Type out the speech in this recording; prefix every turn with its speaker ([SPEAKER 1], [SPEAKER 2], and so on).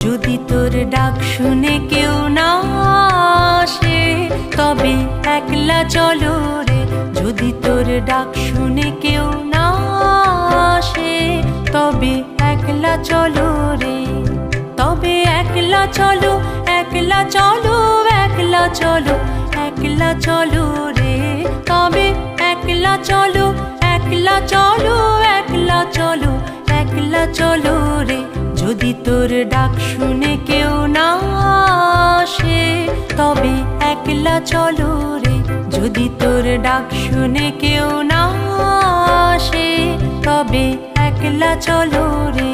[SPEAKER 1] যদি তোর ডাক শুনে কেউ না আসে তবে একলা চলো রে। যদি তোর ডাক শুনে কেউ না আসে তবে একলা চলো রে। তবে একলা চলো, একলা চলো, একলা চলো, একলা চলো রে। তবে একলা চলো, একলা চলো, একলা চলো, একলা চলো রে। যদি তোর ডাক শুনে কেউ না আসে তবে একলা চলো রে। যদি তোর ডাক শুনে কেউ না আসে তবে একলা চলো রে।